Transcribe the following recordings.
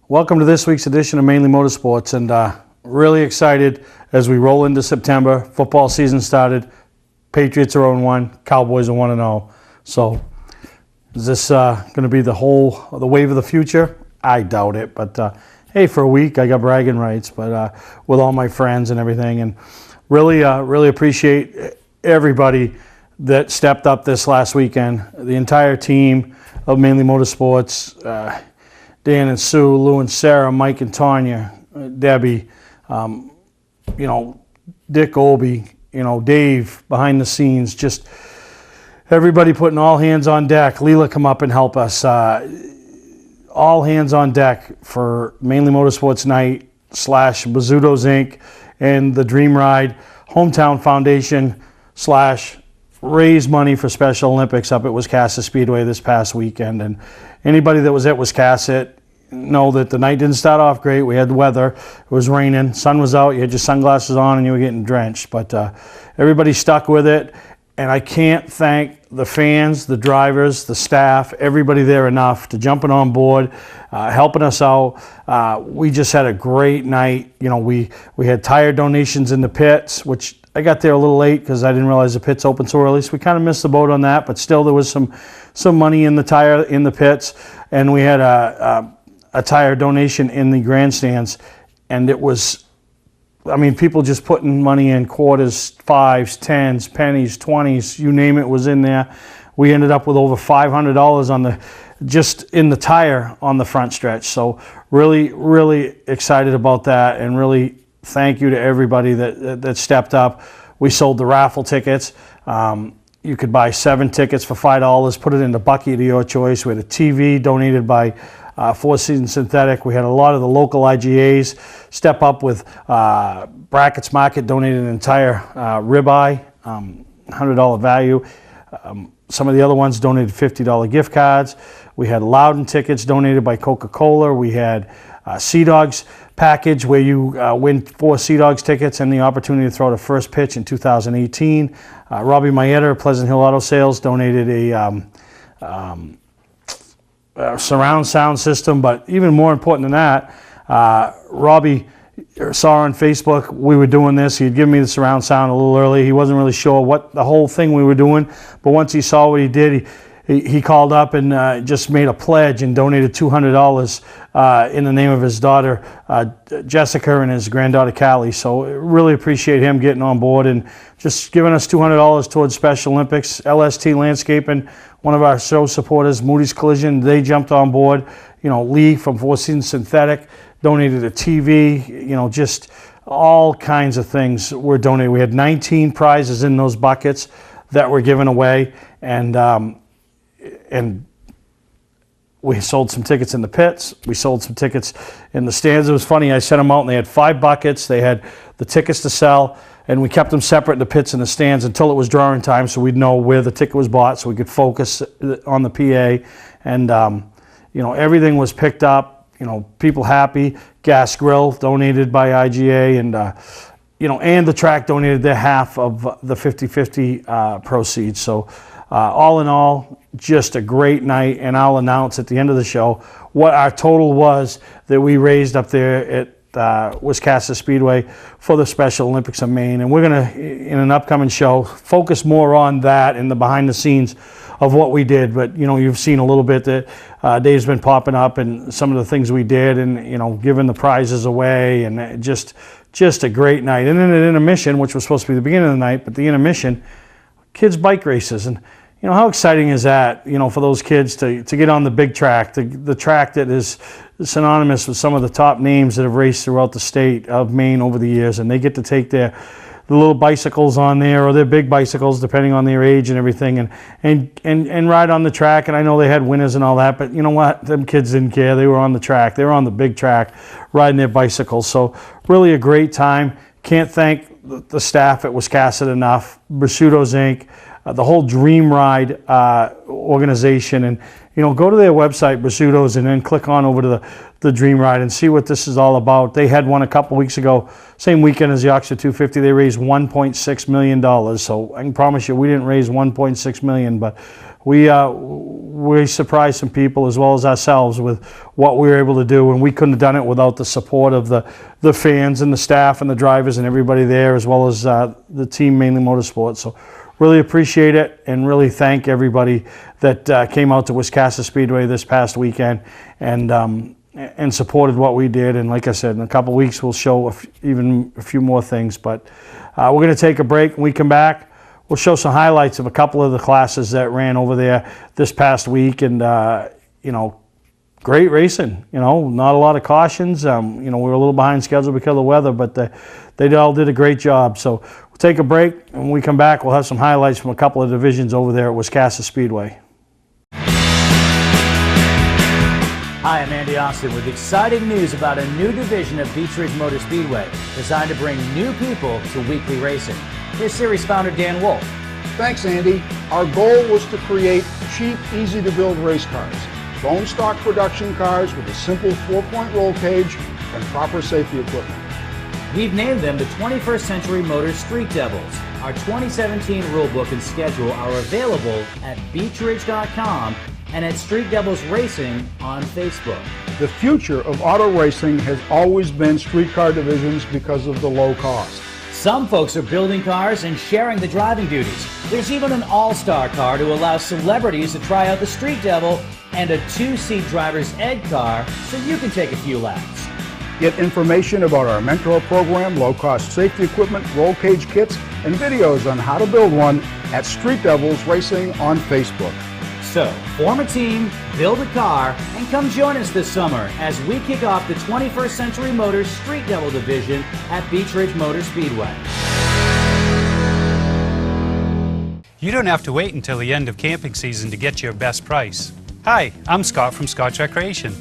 Welcome to this week's edition of Mainly Motorsports, and really excited as we roll into September. Football season started. Patriots are 0-1, Cowboys are 1-0. So is this going to be the wave of the future? I doubt it, but hey, for a week I got bragging rights, but with all my friends and everything, and really appreciate everybody that stepped up this last weekend. The entire team of Mainly Motorsports. Dan and Sue, Lou and Sarah, Mike and Tanya, Debbie, Dick Olby, Dave behind the scenes, just everybody putting all hands on deck. Leela come up and help us. All hands on deck for Mainly Motorsports Night / Bazzuto's Inc. and the Dream Ride Hometown Foundation / raise money for Special Olympics up at Wiscasset Speedway this past weekend. And anybody that was at Wiscasset know that the night didn't start off great. We had the weather. It was raining. Sun was out. You had your sunglasses on and you were getting drenched. But everybody stuck with it. And I can't thank the fans, the drivers, the staff, everybody there enough to jumping on board, helping us out. We just had a great night. We had tire donations in the pits, which I got there a little late because I didn't realize the pits opened so early. So we kind of missed the boat on that. But still, there was some money in the pits. And we had a tire donation in the grandstands. And it was, people just putting money in, quarters, fives, tens, pennies, 20s, you name it was in there. We ended up with over $500 just in the tire on the front stretch. So really excited about that, and really thank you to everybody that stepped up. We sold the raffle tickets. You could buy 7 tickets for $5, put it in the bucket of your choice. We had a TV donated by Four Seasons Synthetic. We had a lot of the local IGAs step up with Brackets Market donated an entire ribeye, $100 value. Some of the other ones donated $50 gift cards. We had Loudon tickets donated by Coca-Cola. We had Sea Dogs package where you win 4 Sea Dogs tickets and the opportunity to throw the first pitch in 2018. Robbie Mayetta, Pleasant Hill Auto Sales, donated a surround sound system, but even more important than that, Robbie saw on Facebook we were doing this. He'd given me the surround sound a little early. He wasn't really sure what the whole thing we were doing, but once he saw what he did, he called up and just made a pledge and donated $200 in the name of his daughter Jessica and his granddaughter Callie. So really appreciate him getting on board and just giving us $200 towards Special Olympics. LST Landscaping, one of our show supporters, Moody's Collision, they jumped on board. Lee from Four Seasons Synthetic donated a TV. Just all kinds of things were donated. We had 19 prizes in those buckets that were given away, and we sold some tickets in the pits. We sold some tickets in the stands. It was funny. I sent them out, and they had 5 buckets. They had the tickets to sell, and we kept them separate in the pits and the stands until it was drawing time, so we'd know where the ticket was bought, so we could focus on the PA. And everything was picked up. People happy. Gas Grill donated by IGA, and the track donated their half of the 50-50 proceeds. So all in all, just a great night, and I'll announce at the end of the show what our total was that we raised up there at Wiscasset Speedway for the Special Olympics of Maine. And we're going to, in an upcoming show, focus more on that and the behind the scenes of what we did. But you've seen a little bit that Dave's been popping up and some of the things we did, and giving the prizes away, and just a great night. And then at intermission, which was supposed to be the beginning of the night, but the intermission, kids bike races. And how exciting is that, for those kids to get on the big track, the track that is synonymous with some of the top names that have raced throughout the state of Maine over the years, and they get to take the little bicycles on there, or their big bicycles, depending on their age and everything, and ride on the track. And I know they had winners and all that, but you know what? Them kids didn't care. They were on the track. They were on the big track, riding their bicycles. So really a great time. Can't thank the staff at Wiscasset enough. Bazzuto's Inc., the whole Dream Ride organization, and go to their website, Basuto's, and then click on over to the Dream Ride and see what this is all about. They had one a couple weeks ago, same weekend as the Oxford 250. They raised $1.6 million. So I can promise you we didn't raise $1.6 million, but we surprised some people as well as ourselves with what we were able to do, and we couldn't have done it without the support of the fans and the staff and the drivers and everybody there, as well as the team, Mainly Motorsports. So really appreciate it, and really thank everybody that came out to Wiscasset Speedway this past weekend and supported what we did. And like I said, in a couple of weeks we'll show even a few more things. But we're going to take a break. When we come back, we'll show some highlights of a couple of the classes that ran over there this past week. And great racing. Not a lot of cautions. We were a little behind schedule because of the weather, but they all did a great job. So we'll take a break, and when we come back, we'll have some highlights from a couple of divisions over there at Wiscasset Speedway. Hi, I'm Andy Austin with exciting news about a new division of Beech Ridge Motor Speedway designed to bring new people to weekly racing. Here's series founder Dan Wolf. Thanks, Andy. Our goal was to create cheap, easy-to-build race cars. Bone stock production cars with a simple 4-point roll cage and proper safety equipment. We've named them the 21st Century Motors Street Devils. Our 2017 rulebook and schedule are available at beechridge.com and at Street Devils Racing on Facebook. The future of auto racing has always been street car divisions because of the low cost. Some folks are building cars and sharing the driving duties. There's even an all-star car to allow celebrities to try out the Street Devil, and a 2-seat driver's ed car so you can take a few laps. Get information about our mentor program, low-cost safety equipment, roll cage kits, and videos on how to build one at Street Devils Racing on Facebook. So, form a team, build a car, and come join us this summer as we kick off the 21st Century Motors Street Devil Division at Beech Ridge Motor Speedway. You don't have to wait until the end of camping season to get your best price. Hi, I'm Scott from Scott's Recreation.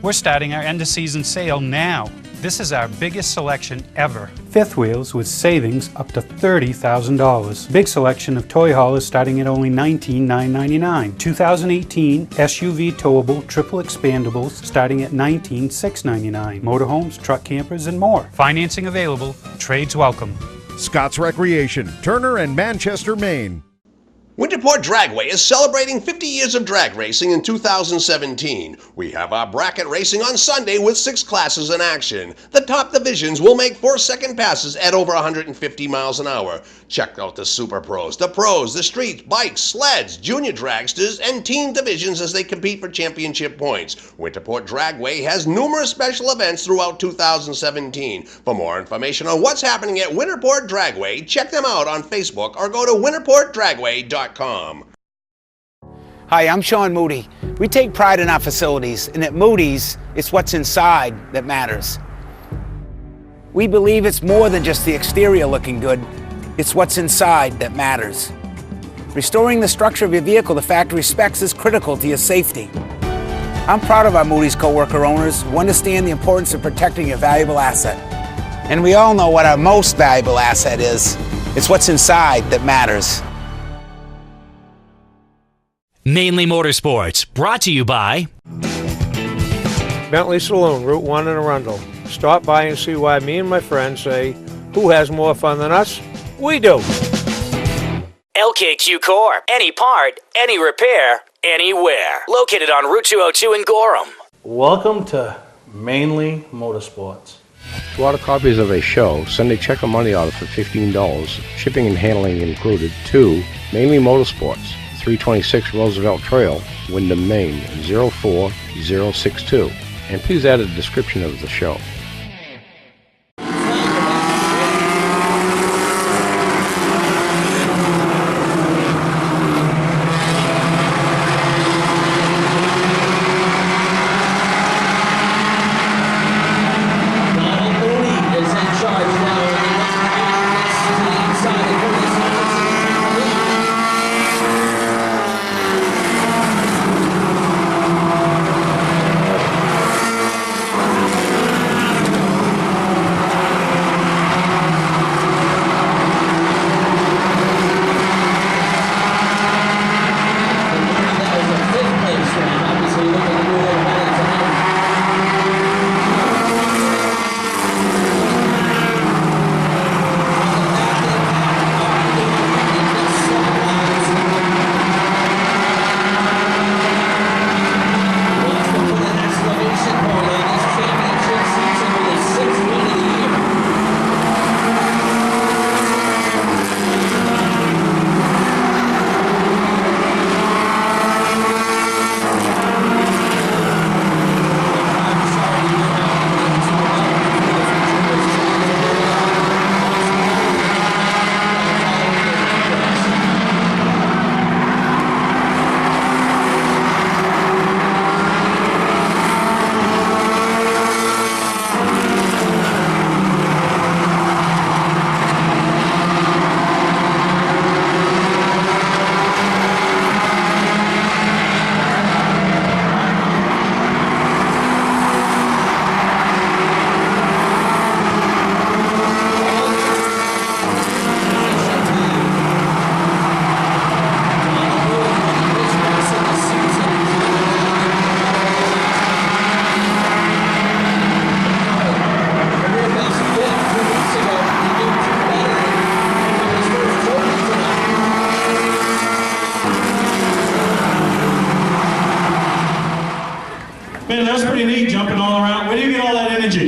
We're starting our end of season sale now. This is our biggest selection ever. Fifth wheels with savings up to $30,000. Big selection of toy haulers starting at only $19,999. 2018 SUV towable triple expandables starting at $19,699. Motorhomes, truck campers, and more. Financing available. Trades welcome. Scott's Recreation, Turner and Manchester, Maine. Winterport Dragway is celebrating 50 years of drag racing in 2017. We have our bracket racing on Sunday with 6 classes in action. The top divisions will make 4-second passes at over 150 miles an hour. Check out the Super Pros, the Pros, the Streets, Bikes, Sleds, Junior Dragsters, and Team divisions as they compete for championship points. Winterport Dragway has numerous special events throughout 2017. For more information on what's happening at Winterport Dragway, check them out on Facebook or go to winterportdragway.com. Hi, I'm Sean Moody. We take pride in our facilities, and at Moody's, it's what's inside that matters. We believe it's more than just the exterior looking good, it's what's inside that matters. Restoring the structure of your vehicle to factory specs is critical to your safety. I'm proud of our Moody's coworker owners who understand the importance of protecting your valuable asset. And we all know what our most valuable asset is. It's what's inside that matters. Mainly Motorsports, brought to you by Bentley Saloon, Route 1 in Arundel. Stop by and see why me and my friends say, who has more fun than us? We do. LKQ Core, any part, any repair, anywhere. Located on Route 202 in Gorham. Welcome to Mainly Motorsports. To order copies of a show, send a check or money order for $15, shipping and handling included, to Mainly Motorsports, 326 Roosevelt Trail, Windham, Maine, 04062. And please add a description of the show.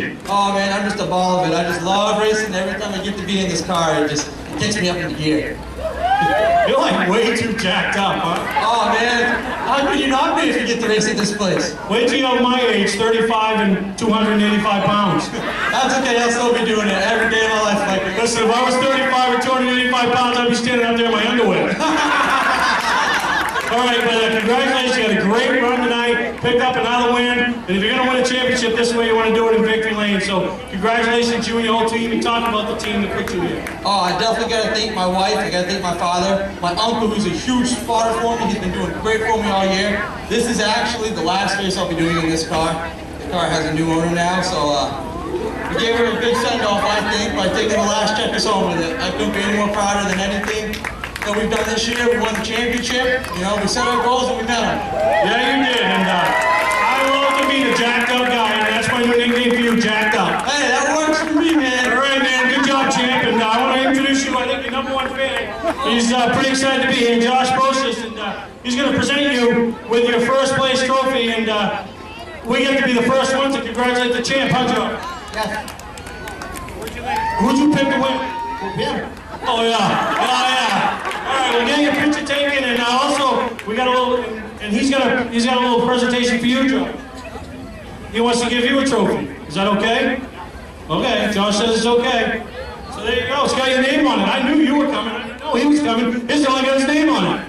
racing? Oh man, I'm just a ball of it. I just love racing. Every time I get to be in this car, it just gets me up in gear. You're like way too jacked up, huh? Oh man, how could you not be if you get to race at this place? Wait till you're my age, 35 and 285 pounds. That's okay, I'll still be doing it every day of my life. Like, Listen, if I was 35 and 285 pounds, I'd be standing out there in my underwear. All right, but congratulations, you had a great run tonight, picked up another win, and if you're going to win a championship this way, you want to do it in victory lane, so congratulations to you and your whole team, and talk about the team that put you here. oh, I definitely got to thank my wife, I got to thank my father, my uncle who's a huge spotter for me, he's been doing great for me all year. This is actually the last race I'll be doing in this car. The car has a new owner now, so we gave her a big send-off, I think, by taking the last checkers home with it. I couldn't be any more prouder than anything that we've done this year. We won the championship, you know, we set our goals and we met them. Yeah, you did, and I love to be the jacked up guy, and that's my new nickname for you, Jacked Up. Hey, that works for me, man. All right, man, good job, champ, and I want to introduce you, I think, your #1 fan. He's pretty excited to be here, Josh Bosis, and he's going to present you with your first place trophy, and we get to be the first one to congratulate the champ, huh, Joe? Yes. Who'd you pick to win? Him. Oh yeah, all right, we'll get your picture taken, and also we got a little, and he's got a little presentation for you, Joe. He wants to give you a trophy. Is that okay? Okay, Josh says it's okay. So there you go. It's got your name on it. I knew you were coming. I didn't know he was coming. It's only got his name on it.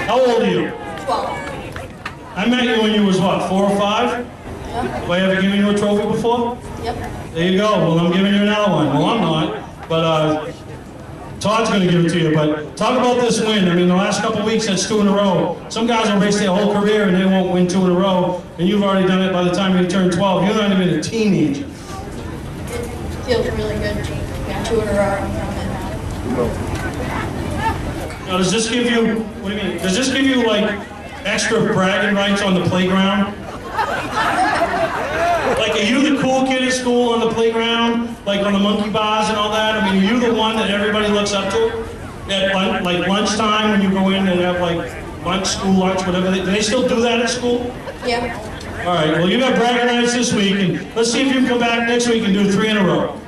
How old are you? 12. I met you when you was what, 4 or 5? Yep. Have I ever given you a trophy before? Yep. There you go. Well, I'm giving you another one. Well, I'm not. But Todd's going to give it to you. But talk about this win. I mean, the last couple of weeks, that's 2 in a row. Some guys will race their whole career and they won't win 2 in a row. And you've already done it by the time you turn 12. You're not even a teenager. It feels really good to get 2 in a row. Now, does this give you, what do you mean? Does this give you, like, extra bragging rights on the playground? Like, are you the cool kid at school on the playground? Like, on the monkey bars and all that? I mean, are you the one that everybody looks up to? At, like, lunchtime when you go in and have, like, lunch, school lunch, whatever. Do they still do that at school? Yeah. All right, well, you got bragging rights this week, and let's see if you can come back next week and do 3 in a row.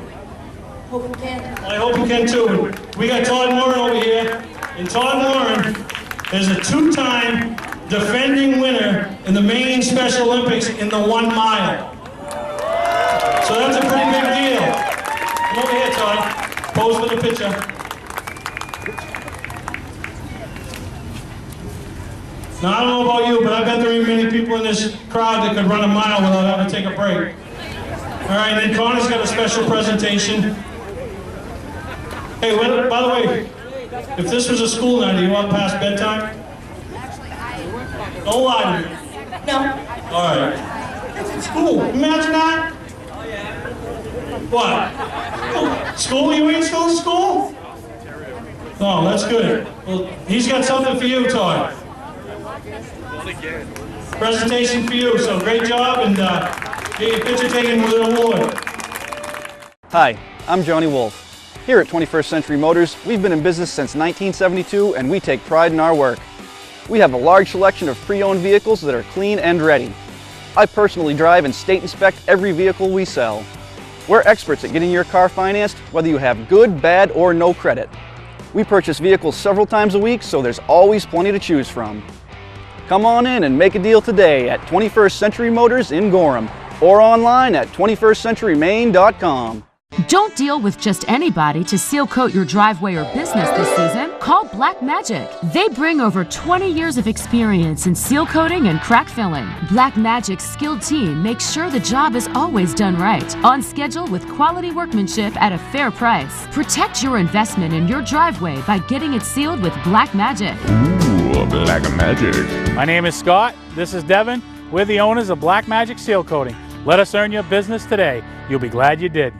Hope we can. I hope you can, too. We got Todd Moran over here. And Todd Moran is a 2-time defending winner in the Maine Special Olympics in the 1 mile. So that's a pretty big deal. Come over here, Todd. Pose for the picture. Now, I don't know about you, but I bet there ain't many people in this crowd that could run a mile without having to take a break. All right, then Connor's got a special presentation. Hey, by the way, if this was a school night, are you up past bedtime? Don't lie to me. No. All right. School. Imagine that. What? Oh, school? You ain't still in school? Oh, that's good. Well, he's got something for you, Todd. Presentation for you. So great job, and get your picture taken with an award. Hi, I'm Johnny Wolf. Here at 21st Century Motors, we've been in business since 1972, and we take pride in our work. We have a large selection of pre-owned vehicles that are clean and ready. I personally drive and state inspect every vehicle we sell. We're experts at getting your car financed, whether you have good, bad, or no credit. We purchase vehicles several times a week, so there's always plenty to choose from. Come on in and make a deal today at 21st Century Motors in Gorham, or online at 21stcenturymaine.com. Don't deal with just anybody to seal coat your driveway or business this season. Call Black Magic. They bring over 20 years of experience in seal coating and crack filling. Black Magic's skilled team makes sure the job is always done right, on schedule with quality workmanship at a fair price. Protect your investment in your driveway by getting it sealed with Black Magic. Ooh, Black Magic. My name is Scott. This is Devin. We're the owners of Black Magic Seal Coating. Let us earn your business today. You'll be glad you did.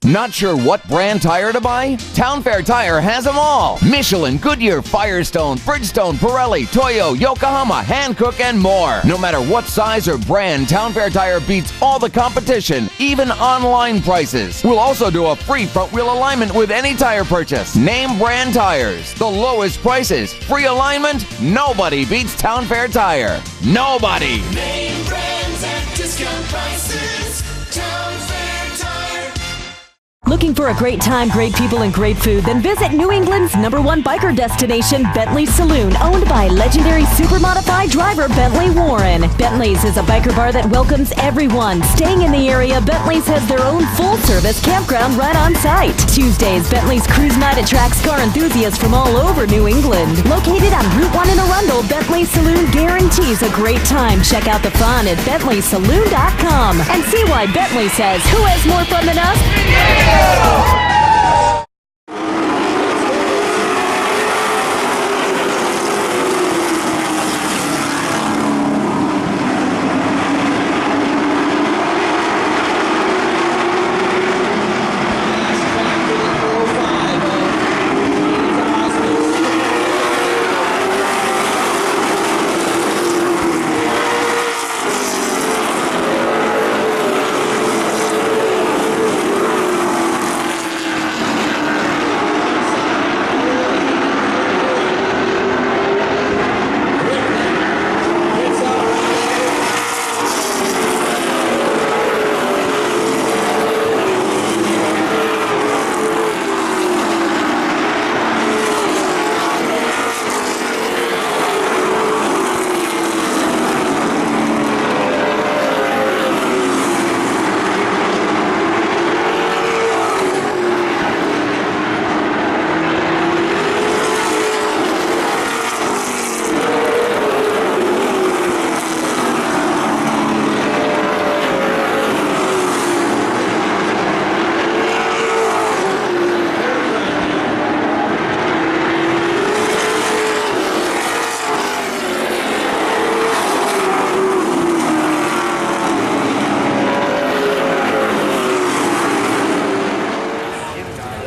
Not sure what brand tire to buy? Town Fair Tire has them all. Michelin, Goodyear, Firestone, Bridgestone, Pirelli, Toyo, Yokohama, Hankook, and more. No matter what size or brand, Town Fair Tire beats all the competition, even online prices. We'll also do a free front wheel alignment with any tire purchase. Name brand tires, the lowest prices, free alignment. Nobody beats Town Fair Tire. Nobody. Name brands at discount prices. Town Fair Tire. Looking for a great time, great people, and great food? Then visit New England's #1 biker destination, Bentley's Saloon, owned by legendary super modified driver Bentley Warren. Bentley's is a biker bar that welcomes everyone. Staying in the area, Bentley's has their own full-service campground right on site. Tuesdays, Bentley's Cruise Night attracts car enthusiasts from all over New England. Located on Route 1 in Arundel, Bentley's Saloon guarantees a great time. Check out the fun at BentleySaloon.com and see why Bentley says, who has more fun than us?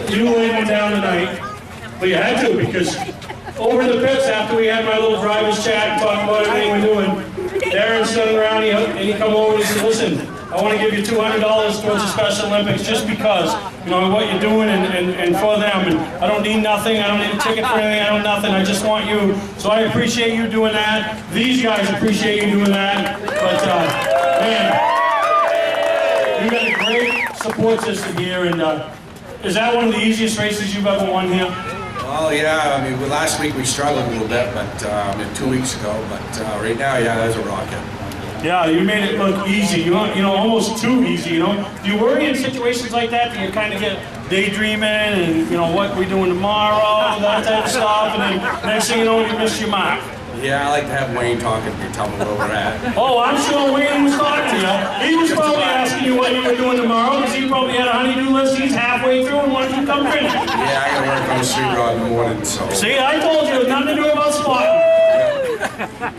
You laid one down tonight, but you had to, because over in the pits, after we had my little driver's chat and talked about everything we're doing, Darren's sitting around and he come over and he said, listen, I want to give you $200 towards the Special Olympics just because, you know, what you're doing and for them. And I don't need nothing, I don't need a ticket for anything, I don't nothing, I just want you. So I appreciate you doing that. These guys appreciate you doing that. But, man, you got a great support system here, and is that one of the easiest races you've ever won here? Well, yeah, I mean, last week we struggled a little bit, but 2 weeks ago, but right now, yeah, that's a rocket. Yeah, you made it look easy, you know, almost too easy, you know. Do you worry in situations like that you kind of get daydreaming and, you know, what we doing tomorrow, that type of stuff, and then next thing you know, you miss your mark? Yeah, I like to have Wayne talking to me, tell me where we're at. Oh, I'm sure Wayne was talking to you. He was probably asking you what you were doing tomorrow, because he probably had a honey-do list he's halfway through and wanted you to come finish. Yeah, I gotta work on the street rod in the morning, so. See, I told you, it had nothing to do about spotting.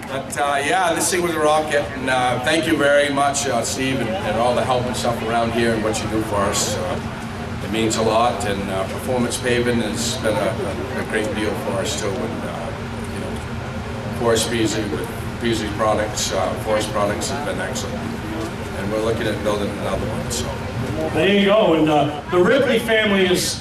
But yeah, this thing was a rocket, and thank you very much, Steve, and all the help and stuff around here and what you do for us. It means a lot, and Performance Paving has been a great deal for us too. And Forest Beasley with Beasley Products, Forest Products has been excellent, and we're looking at building another one. So there you go, and the Ripley family is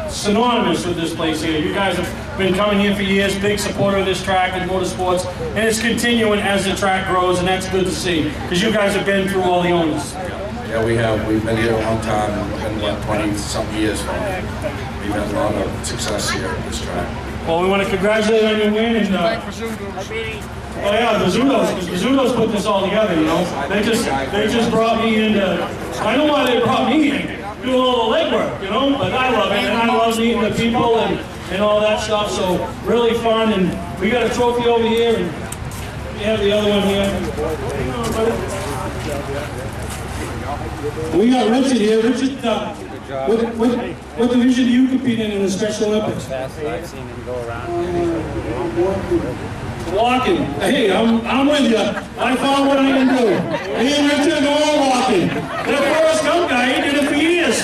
synonymous with this place here. You guys have been coming here for years, big supporter of this track and Motorsports, and it's continuing as the track grows, and that's good to see, because you guys have been through all the owners. Yeah, we have. We've been here a long time. We've been, 20-something years from it. We've had a lot of success here at this track. Well, we want to congratulate on your win, and oh yeah, the Zudos, because the Zudos put this all together, you know. They just brought me in to, I know why they brought me in, do all the legwork, you know, but I love it, and I love meeting the people and all that stuff, so really fun, and we got a trophy over here, and we have the other one here. We got Richard here. Richard, what division do you compete in the Special Olympics? I've seen him go around. Walking. Hey, I'm with you. I found what I can do. Me and Richard are all walking. That Forrest Gump guy, he did it for years.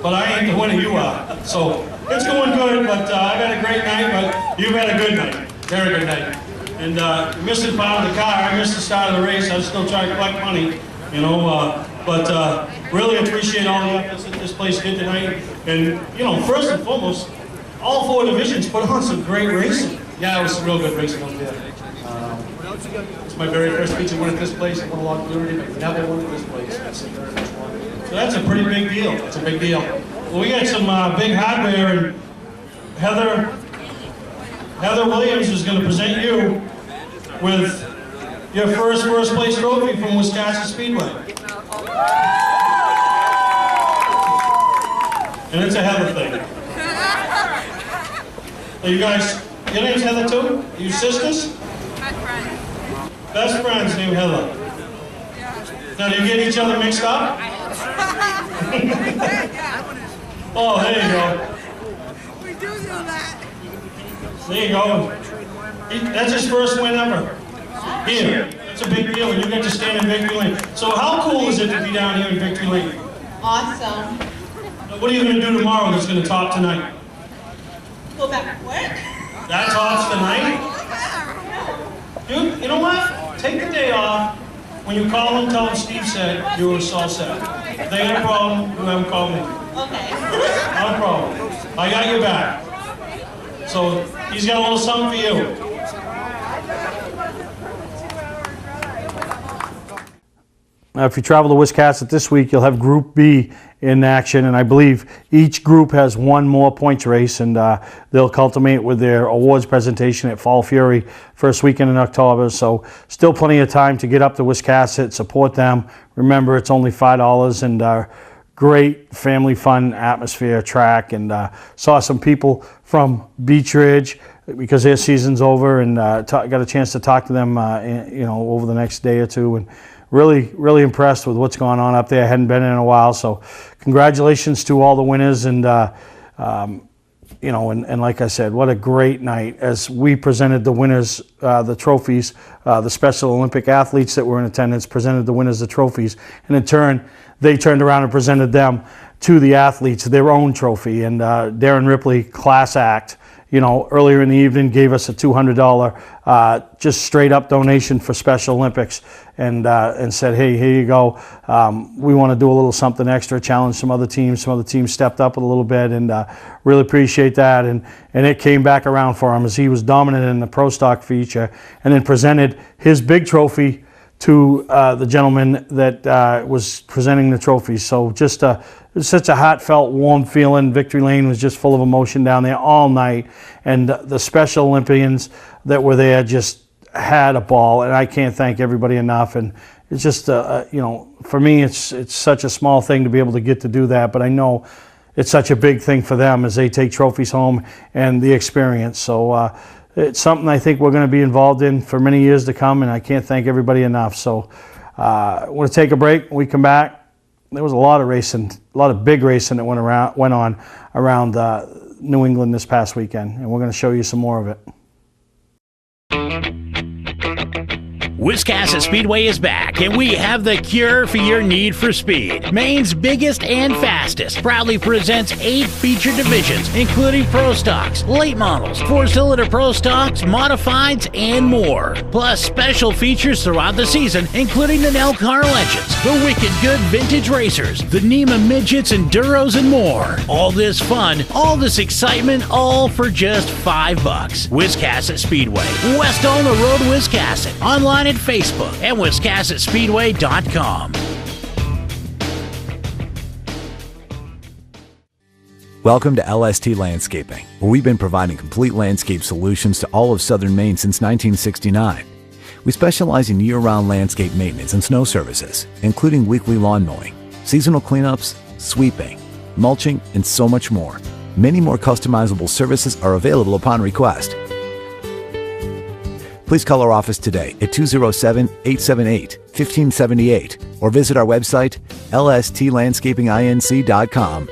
but I ain't the winner, you are. So it's going good, but I've had a great night, but you've had a good night. Very good night. And missing part of the car, I missed the start of the race. I'm still trying to collect money, you know, but really appreciate all the efforts that this place did tonight. And, you know, first and foremost, all four divisions put on some great racing. Yeah, it was some real good racing up there. It's my very first feature win at this place. I won a lot of Liberty, but never won at this place. That's the very first one. So that's a pretty big deal. That's a big deal. Well, we got some big hardware, and Heather Williams is going to present you with your first place trophy from Wisconsin Speedway. And it's a Heather thing. Are you guys, your name's Heather too? Are you sisters? Best friends named Heather. Now, do you get each other mixed up? Oh, there you go. We do that. There you go. That's his first win ever. Here. It's a big deal when you get to stand in Victory Lane. So how cool is it to be down here in Victory Lane? Awesome. What are you going to do tomorrow that's going to top tonight? Go back to work. That tops tonight? Dude, you know what? Take the day off. When you call them, tell them Steve said you were so set. If they got a problem, you have them call me. Okay. Not a problem. I got your back. So he's got a little something for you. If you travel to Wiscasset this week, you'll have Group B in action, and I believe each group has one more points race, and they'll culminate with their awards presentation at Fall Fury first weekend in October. So still plenty of time to get up to Wiscasset, support them. Remember, it's only $5, and great family fun atmosphere track, and saw some people from Beech Ridge because their season's over, and got a chance to talk to them over the next day or two, and really impressed with what's going on up there. I hadn't been in a while, so congratulations to all the winners, and and like I said, what a great night as we presented the winners the trophies. The Special Olympic athletes that were in attendance presented the winners the trophies, and in turn they turned around and presented them to the athletes their own trophy. And Darren Ripley, class act, earlier in the evening gave us a $200 just straight up donation for Special Olympics, and said, hey, here you go. We want to do a little something extra, challenge some other teams. Some other teams stepped up a little bit, and really appreciate that. And it came back around for him as he was dominant in the Pro Stock feature, and then presented his big trophy to the gentleman that was presenting the trophy. So just such a heartfelt, warm feeling. Victory Lane was just full of emotion down there all night, and the Special Olympians that were there just had a ball, and I can't thank everybody enough. And it's just, for me, it's such a small thing to be able to get to do that, but I know it's such a big thing for them as they take trophies home and the experience. So it's something I think we're going to be involved in for many years to come, and I can't thank everybody enough. So I want to take a break. When we come back, there was a lot of racing, a lot of big racing that went on around New England this past weekend, and we're going to show you some more of it. Wiscasset Speedway is back, and we have the cure for your need for speed. Maine's biggest and fastest proudly presents 8 feature divisions, including Pro Stocks, late models, 4-cylinder Pro Stocks, modifieds, and more. Plus special features throughout the season, including the Nell Car Legends, the Wicked Good Vintage Racers, the NEMA Midgets, Enduros, and more. All this fun, all this excitement, all for just $5. Wiscasset Speedway, west on the road, Wiscasset. Online at Facebook and WiscassetSpeedway.com. Welcome to LST Landscaping, where we've been providing complete landscape solutions to all of southern Maine since 1969. We specialize in year-round landscape maintenance and snow services, including weekly lawn mowing, seasonal cleanups, sweeping, mulching, and so much more. Many more customizable services are available upon request. Please call our office today at 207-878-1578 or visit our website, lstlandscapinginc.com.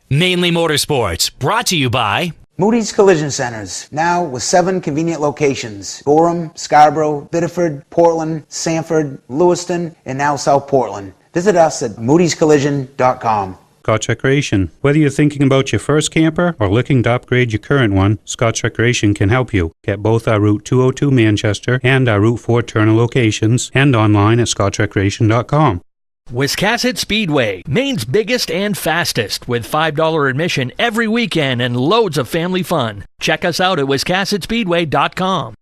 Mainly Motorsports, brought to you by Moody's Collision Centers, now with 7 convenient locations: Gorham, Scarborough, Biddeford, Portland, Sanford, Lewiston, and now South Portland. Visit us at moodyscollision.com. Scotch Recreation. Whether you're thinking about your first camper or looking to upgrade your current one, Scotch Recreation can help you. Get both our Route 202 Manchester and our Route 4 Turner locations, and online at scotchrecreation.com. Wiscasset Speedway, Maine's biggest and fastest, with $5 admission every weekend and loads of family fun. Check us out at wiscassetspeedway.com.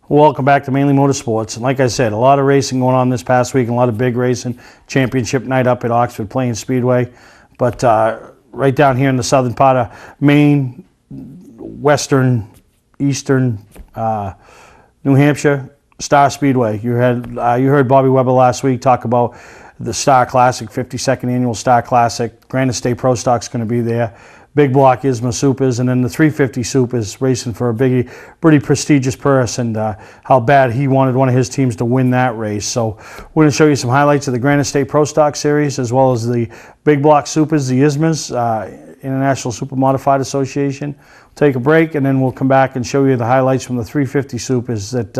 Welcome back to Mainly Motorsports. And like I said, a lot of racing going on this past week, and a lot of big racing. Championship night up at Oxford Plains Speedway. But right down here in the southern part of Maine, western, eastern New Hampshire, Star Speedway. You heard Bobby Weber last week talk about the Star Classic, 52nd Annual Star Classic. Granite State Pro Stock's going to be there. big block ISMA Supers, and then the 350 Supers racing for a pretty prestigious purse, and how bad he wanted one of his teams to win that race. So we're going to show you some highlights of the Granite State Pro Stock Series, as well as the big block Supers, the ISMAs, International Super Modified Association. We'll take a break, and then we'll come back and show you the highlights from the 350 Supers that,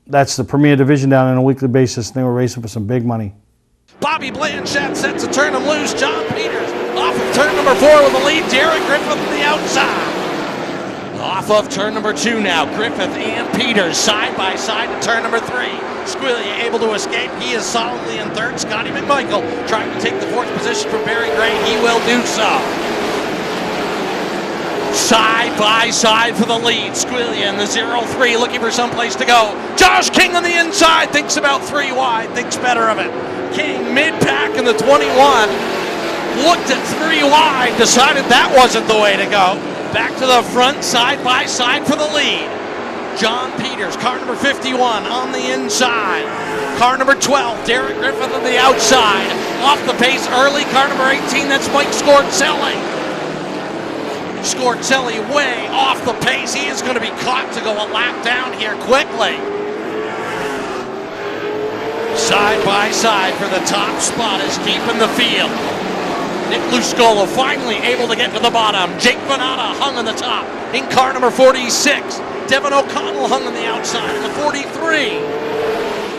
that's the premier division down on a weekly basis, and they were racing for some big money. Bobby Blanchett sets to turn him loose. John Peters off of turn number 4 with the lead. Derek Griffith on the outside. Off of turn number 2 now. Griffith and Peters side by side to turn number 3. Squillia able to escape. He is solidly in third. Scotty McMichael trying to take the 4th position from Barry Gray. He will do so. Side by side for the lead. Squillia in the 0-3 looking for someplace to go. Josh King on the inside. Thinks about 3 wide. Thinks better of it. King mid-pack in the 21. Looked at 3 wide. Decided that wasn't the way to go. Back to the front, side by side for the lead. John Peters, car number 51 on the inside. Car number 12, Derek Griffith on the outside. Off the pace early, car number 18, that's Mike Scorcelli. Scorcelli way off the pace. He is going to be caught to go a lap down here quickly. Side by side for the top spot is deep in the field. Nick Luscola finally able to get to the bottom. Jake Venata hung on the top in car number 46. Devin O'Connell hung on the outside in the 43.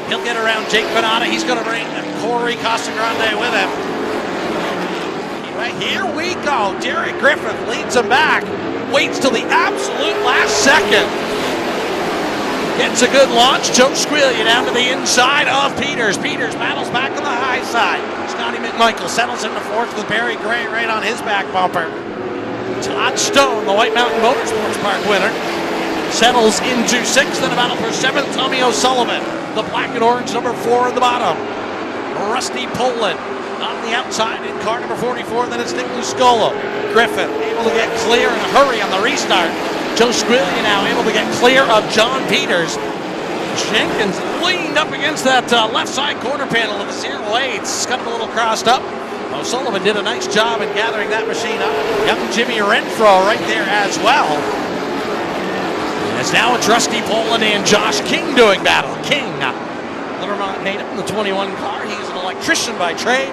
He'll get around Jake Venata. He's going to bring Corey Casagrande with him. Anyway, here we go. Derek Griffith leads him back. Waits till the absolute last second. Gets a good launch. Joe Squillia down to the inside of Peters. Peters battles back on the high side. Scotty McMichael settles into 4th with Barry Gray right on his back bumper. Todd Stone, the White Mountain Motorsports Park winner, settles into 6th in a battle for 7th. Tommy O'Sullivan, the black and orange number 4 in the bottom. Rusty Poland on the outside in car number 44. Then it's Nick Luscola. Griffith able to get clear in a hurry on the restart. Joe Squillia now able to get clear of John Peters. Jenkins leaned up against that left side quarter panel of the 08s. Got him a little crossed up. O'Sullivan did a nice job in gathering that machine up. Young Jimmy Renfro right there as well. As now it's Rusty Poland and Josh King doing battle. King, Livermont native in the 21 car. He's an electrician by trade.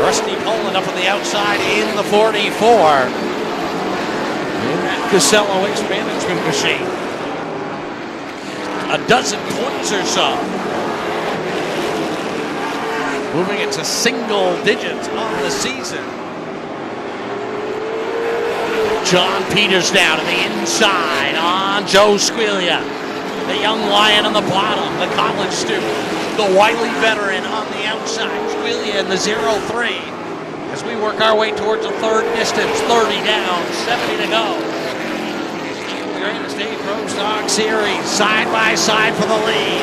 Rusty Poland up on the outside in the 44. In that Casella waste management machine. A dozen points or so. Moving it to single digits on the season. John Peters down to the inside on Joe Squillia. The young lion on the bottom, the college student, the wily veteran on the outside. Squillia in the 0-3. As we work our way towards the 3rd distance, 30 down, 70 to go. The Granite State Pro Stock Series, side by side for the lead.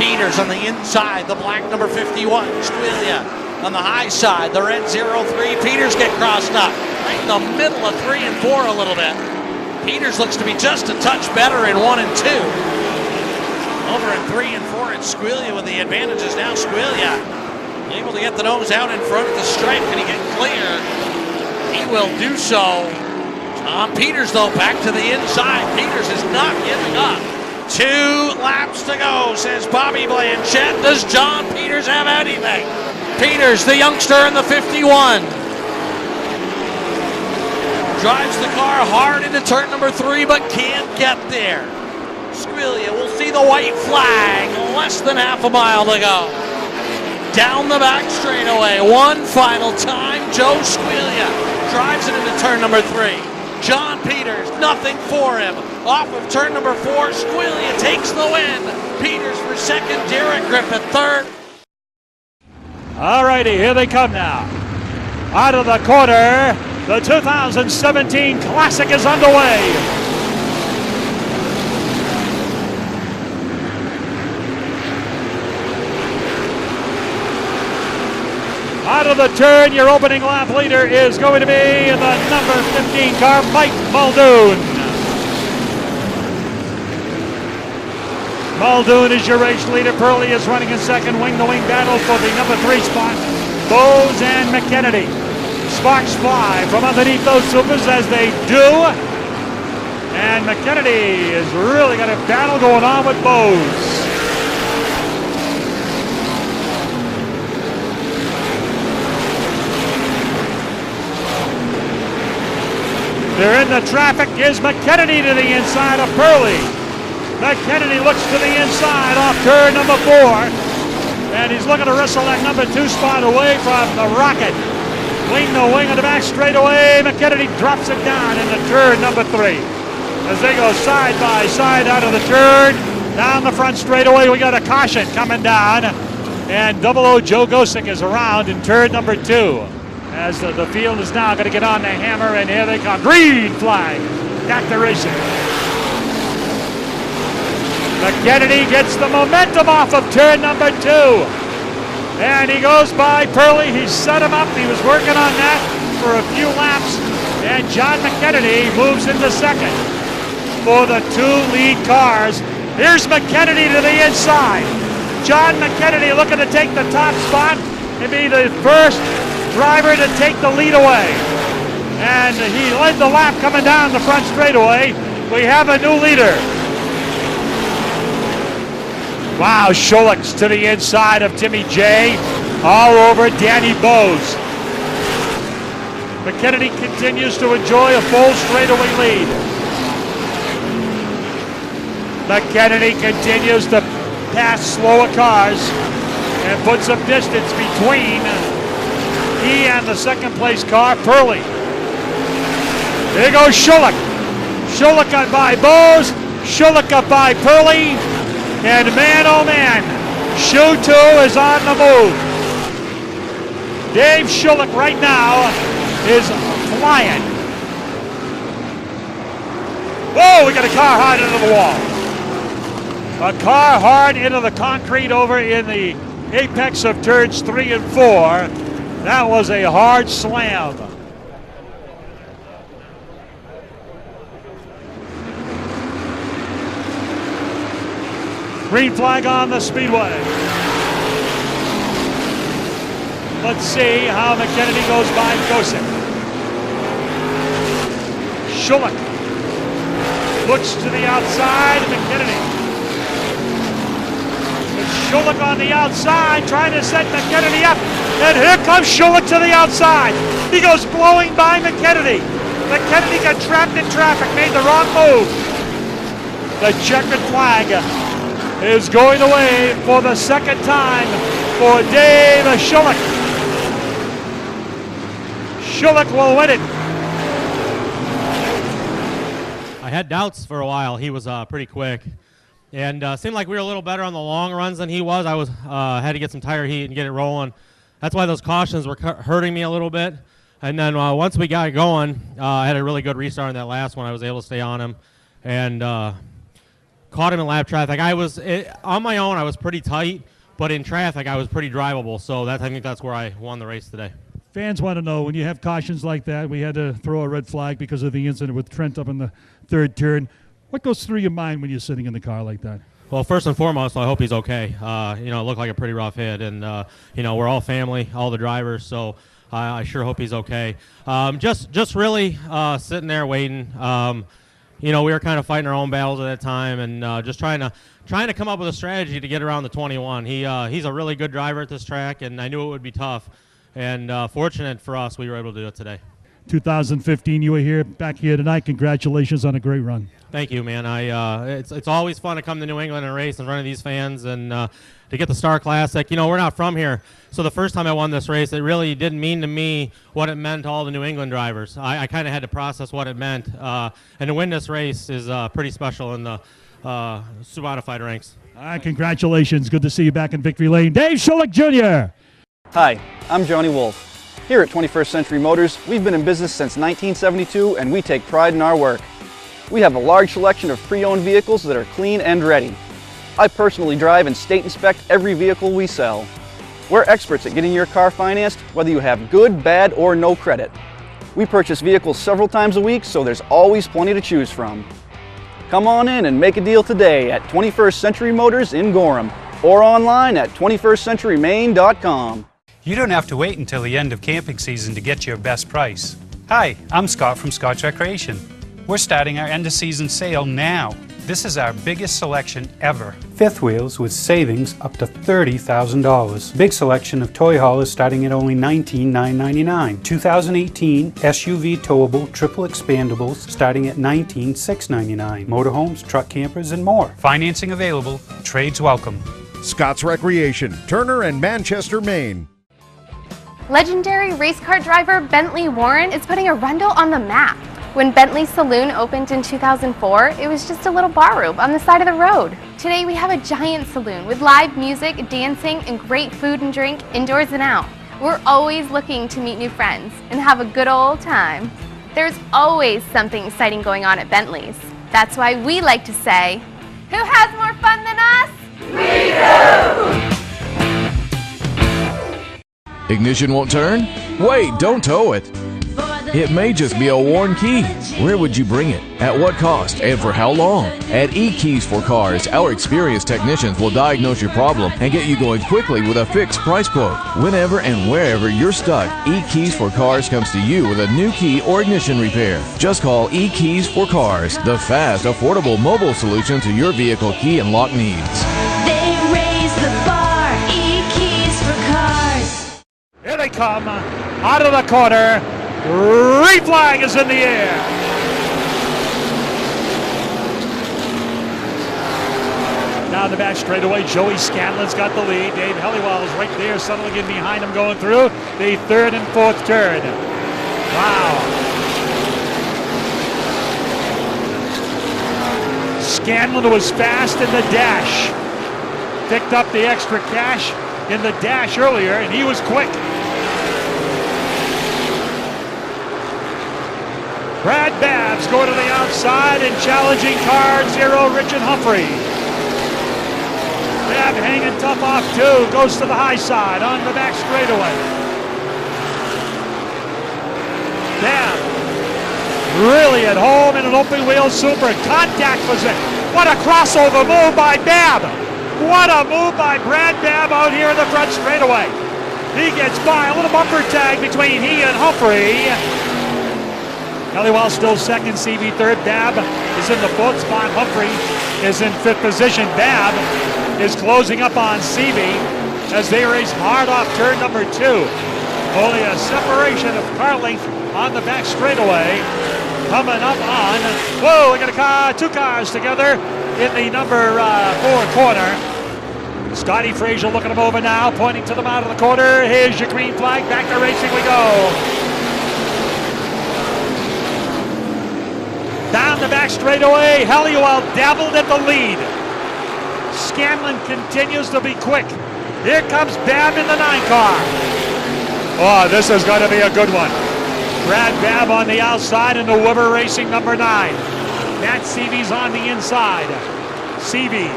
Peters on the inside, the black number 51. Squillia on the high side, the red 0-3. Peters get crossed up, right in the middle of 3 and 4 a little bit. Peters looks to be just a touch better in 1 and 2. Over in 3 and 4, it's Squillia with the advantages. Now Squillia able to get the nose out in front of the stripe. Can he get clear? He will do so. Tom Peters, though, back to the inside. Peters is not giving up. 2 laps to go, says Bobby Blanchett. Does John Peters have anything? Peters, the youngster in the 51. Drives the car hard into turn number 3, but can't get there. Squillia will see the white flag. Less than half a mile to go. Down the back straightaway, one final time. Joe Squillia drives it into turn number 3. John Peters, nothing for him. Off of turn number 4, Squillia takes the win. Peters for 2nd, Derek Griffith 3rd. All righty, here they come now. Out of the corner, the 2017 Classic is underway. Out of the turn, your opening lap leader is going to be the number 15 car, Mike Muldoon. Muldoon is your race leader. Pearlie is running in 2nd. Wing-to-wing battle for the number 3 spot. Bose and McKennedy. Sparks fly from underneath those supers as they do. And McKennedy has really got a battle going on with Bose. They're in the traffic. Here's McKennedy to the inside of Purley. McKennedy looks to the inside off turn number 4. And he's looking to wrestle that number 2 spot away from the Rocket. Lean the wing of the back straightaway. McKennedy drops it down into turn number 3. As they go side by side out of the turn, down the front straightaway, we got a caution coming down. And 00 Joe Gosick is around in turn number 2. As the field is now going to get on the hammer, and here they come. Green flag. Back to racing. McKennedy gets the momentum off of turn number 2. And he goes by Purley. He set him up. He was working on that for a few laps. And John McKennedy moves into second for the 2 lead cars. Here's McKennedy to the inside. John McKennedy looking to take the top spot and be the first driver to take the lead away. And he led the lap coming down the front straightaway. We have a new leader. Wow, Schulix to the inside of Timmy J. All over Danny Bose. McKennedy continues to enjoy a full straightaway lead. McKennedy continues to pass slower cars and put some distance between he and the second place car, Purley. There goes Schulich. Schulich up by Bose, Schulich up by Purley, and man oh man, Shoe 2 is on the move. Dave Schulich right now is flying. Whoa, we got a car hard into the wall. A car hard into the concrete over in the apex of turns 3 and 4. That was a hard slam. Green flag on the speedway. Let's see how McKennedy goes by Gosick. Schulich looks to the outside, McKennedy. Schulich on the outside, trying to set McKennedy up. And here comes Schulich to the outside. He goes blowing by McKennedy. McKennedy got trapped in traffic, made the wrong move. The checkered flag is going away for the second time for Dave Schulich. Schulich will win it. I had doubts for a while. He was pretty quick. And seemed like we were a little better on the long runs than he was. I was had to get some tire heat and get it rolling. That's why those cautions were hurting me a little bit. And then once we got going, I had a really good restart in that last one. I was able to stay on him and caught him in lap traffic. I was on my own. I was pretty tight, but in traffic, I was pretty drivable. So I think that's where I won the race today. Fans want to know, when you have cautions like that, we had to throw a red flag because of the incident with Trent up in the third turn. What goes through your mind when you're sitting in the car like that? Well, first and foremost, I hope he's okay. It looked like a pretty rough hit, and we're all family, all the drivers, so I sure hope he's okay. Just really sitting there waiting. We were kind of fighting our own battles at that time, and just trying to come up with a strategy to get around the 21. He's a really good driver at this track, and I knew it would be tough. And fortunate for us, we were able to do it today. 2015, you were here, back here tonight. Congratulations on a great run. Thank you, man. It's always fun to come to New England and race in front of these fans and to get the Star Classic. We're not from here, so the first time I won this race, it really didn't mean to me what it meant to all the New England drivers. I kind of had to process what it meant, and to win this race is pretty special in the Submodified ranks. All right, congratulations. Good to see you back in Victory Lane. Dave Schulich Jr. Hi, I'm Johnny Wolf. Here at 21st Century Motors, we've been in business since 1972 and we take pride in our work. We have a large selection of pre-owned vehicles that are clean and ready. I personally drive and state inspect every vehicle we sell. We're experts at getting your car financed, whether you have good, bad, or no credit. We purchase vehicles several times a week, so there's always plenty to choose from. Come on in and make a deal today at 21st Century Motors in Gorham or online at 21stcenturymaine.com. You don't have to wait until the end of camping season to get your best price. Hi, I'm Scott from Scotch Recreation. We're starting our end of season sale now. This is our biggest selection ever. Fifth wheels with savings up to $30,000. Big selection of toy haulers starting at only $19,999. 2018 SUV towable triple expandables starting at $19,699. Motorhomes, truck campers, and more. Financing available. Trades welcome. Scott's Recreation, Turner and Manchester, Maine. Legendary race car driver Bentley Warren is putting Arundel on the map. When Bentley's Saloon opened in 2004, it was just a little bar room on the side of the road. Today we have a giant saloon with live music, dancing, and great food and drink indoors and out. We're always looking to meet new friends and have a good old time. There's always something exciting going on at Bentley's. That's why we like to say, who has more fun than us? We do! Ignition won't turn? Wait, don't tow it. It may just be a worn key. Where would you bring it? At what cost? And for how long? At eKeys for Cars, our experienced technicians will diagnose your problem and get you going quickly with a fixed price quote. Whenever and wherever you're stuck, eKeys for Cars comes to you with a new key or ignition repair. Just call eKeys for Cars, the fast, affordable mobile solution to your vehicle key and lock needs. They raise the bar, eKeys for Cars. Here they come, out of the corner. Green flag is in the air. Down the back straightaway, Joey Scanlon's got the lead. Dave Helliwell is right there, settling in behind him, going through the third and fourth turn. Wow. Scanlon was fast in the dash. Picked up the extra cash in the dash earlier, and he was quick. Brad Babbs going to the outside and challenging car 0, Richard Humphrey. Babb hanging tough off two, goes to the high side on the back straightaway. Babb really at home in an open wheel super. Contact was it. What a crossover move by Babb. What a move by Brad Babb out here in the front straightaway. He gets by, a little bumper tag between he and Humphrey. Helliwell still second, CV third. Babb is in the fourth spot. Humphrey is in fifth position. Babb is closing up on CV as they race hard off turn number 2. Only a separation of car length on the back straightaway. Coming up on, whoa, we got a car, two cars together in the number 4 corner. Scotty Frazier looking him over now, pointing to them out of the corner. Here's your green flag, back to racing we go. Down the back straightaway, Helliwell dabbled at the lead. Scanlon continues to be quick. Here comes Babb in the 9 car. Oh, this is going to be a good one. Brad Babb on the outside in the Weber Racing number 9. Matt Seavey's on the inside. Seavey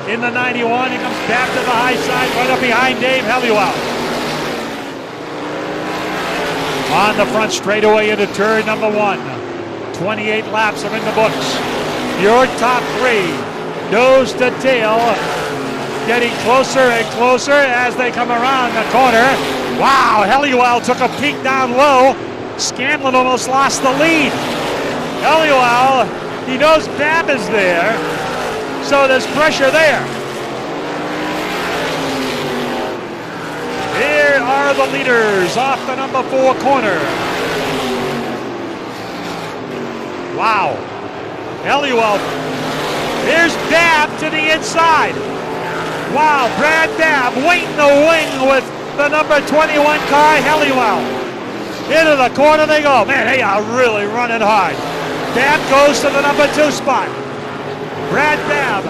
in the 91. Here comes Babb to the high side, right up behind Dave Helliwell. On the front straightaway into turn number 1. 28 laps are in the books. Your top 3, nose to tail, getting closer and closer as they come around the corner. Wow, Helliwell took a peek down low. Scanlon almost lost the lead. Helliwell, he knows Babb is there, so there's pressure there. Here are the leaders off the number 4 corner. Wow. Helliwell. Here's Babb to the inside. Wow, Brad Babb waiting the wing with the number 21 car, Helliwell. Into the corner they go. Man, they are really running hard. Babb goes to the number 2 spot. Brad Babb,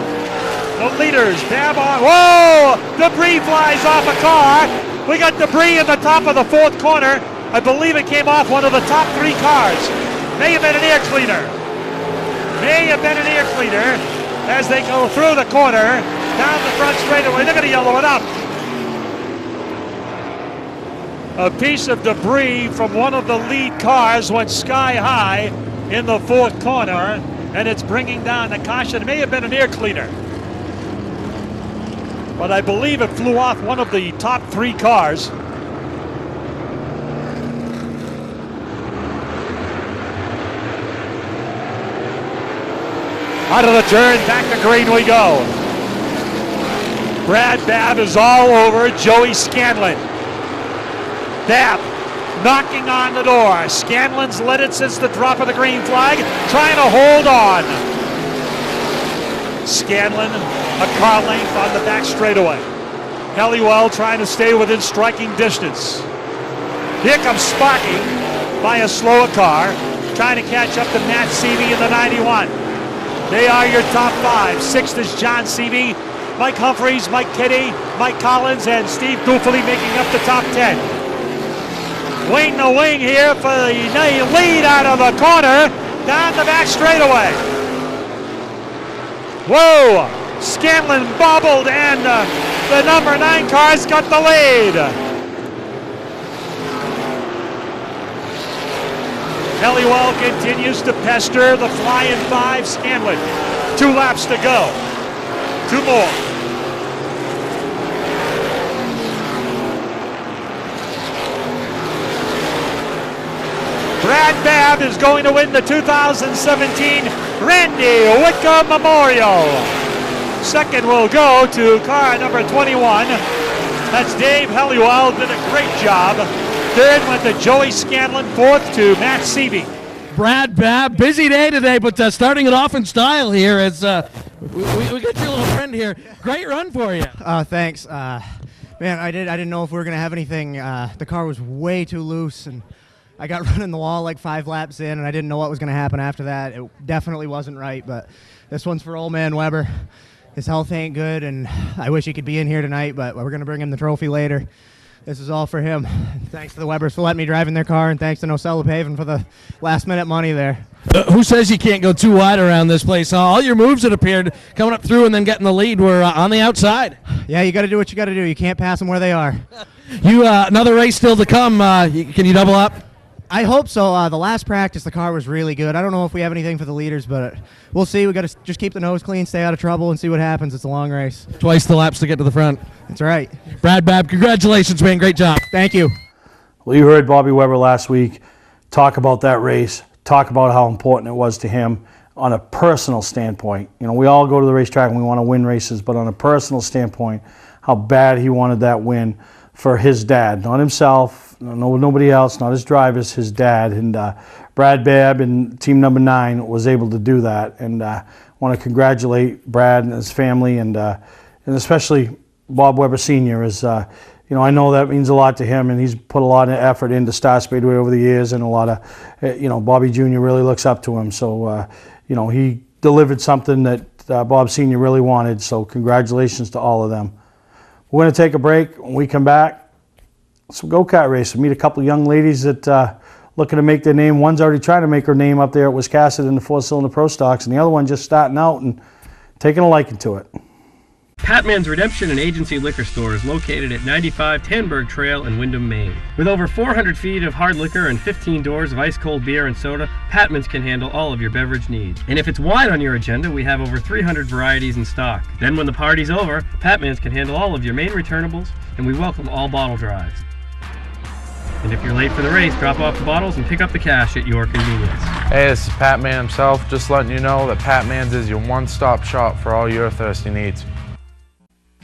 the leaders. Babb on. Whoa! Debris flies off a car. We got debris in the top of the 4th corner. I believe it came off one of the top 3 cars. May have been an air cleaner. May have been an air cleaner as they go through the corner, down the front straightaway. They're going to yellow it up. A piece of debris from one of the lead cars went sky high in the 4th corner, and it's bringing down the caution. It may have been an air cleaner, but I believe it flew off one of the top 3 cars. Out of the turn, back to green we go. Brad Babb is all over Joey Scanlon. Babb knocking on the door. Scanlon's led it since the drop of the green flag, trying to hold on. Scanlon, a car length on the back straightaway. Helliwell trying to stay within striking distance. Here comes Sparky by a slower car, trying to catch up to Matt Seavey in the 91. They are your top five. Sixth is John Seavey, Mike Humphreys, Mike Kitty, Mike Collins, and Steve Goofily making up the top 10. Wing to wing here for the lead out of the corner, down the back straightaway. Whoa! Scanlon bobbled, and the number 9 car's got the lead. Helliwell continues to pester the flying 5 Scanlon. 2 laps to go. 2 more. Brad Babb is going to win the 2017 Randy Whitcomb Memorial. Second will go to car number 21. That's Dave Helliwell, did a great job. Third went to Joey Scanlon. Fourth to Matt Seavey. Brad Babb, busy day today, but starting it off in style here as we got your little friend here. Great run for you. Thanks. Man, I didn't know if we were going to have anything. The car was way too loose, and I got running the wall like 5 laps in, and I didn't know what was going to happen after that. It definitely wasn't right, but this one's for old man Weber. His health ain't good, and I wish he could be in here tonight, but we're going to bring him the trophy later. This is all for him. Thanks to the Webers for letting me drive in their car, and thanks to Nocella Paving for the last-minute money there. Who says you can't go too wide around this place? All your moves that appeared coming up through and then getting the lead were on the outside. Yeah, you got to do what you got to do. You can't pass them where they are. You another race still to come. Can you double up? I hope so. The last practice, the car was really good. I don't know if we have anything for the leaders, but we'll see. We got to just keep the nose clean, stay out of trouble, and see what happens. It's a long race. Twice the laps to get to the front. That's right. Brad Babb, congratulations, man. Great job. Thank you. Well, you heard Bobby Weber last week talk about that race, talk about how important it was to him on a personal standpoint. You know, we all go to the racetrack and we want to win races, but on a personal standpoint, how bad he wanted that win for his dad, not himself, nobody else, not his drivers, his dad. And Brad Babb and team number 9 was able to do that. And I want to congratulate Brad and his family, and especially Bob Weber Sr. Is, you know, I know that means a lot to him, and he's put a lot of effort into Star Speedway over the years, and a lot of, you know, Bobby Jr. really looks up to him. So, you know, he delivered something that Bob Sr. really wanted. So congratulations to all of them. We're going to take a break. When we come back, some go-kart race. We'll meet a couple of young ladies that looking to make their name. One's already trying to make her name up there at Wiscasset in the 4-cylinder Pro Stocks, and the other one just starting out and taking a liking to it. Patman's Redemption and Agency Liquor Store is located at 95 Tanberg Trail in Windham, Maine. With over 400 feet of hard liquor and 15 doors of ice-cold beer and soda, Patman's can handle all of your beverage needs. And if it's wine on your agenda, we have over 300 varieties in stock. Then when the party's over, Patman's can handle all of your main returnables, and we welcome all bottle drives. And if you're late for the race, drop off the bottles and pick up the cash at your convenience. Hey, this is Pat Man himself, just letting you know that Pat Man's is your one-stop shop for all your thirsty needs.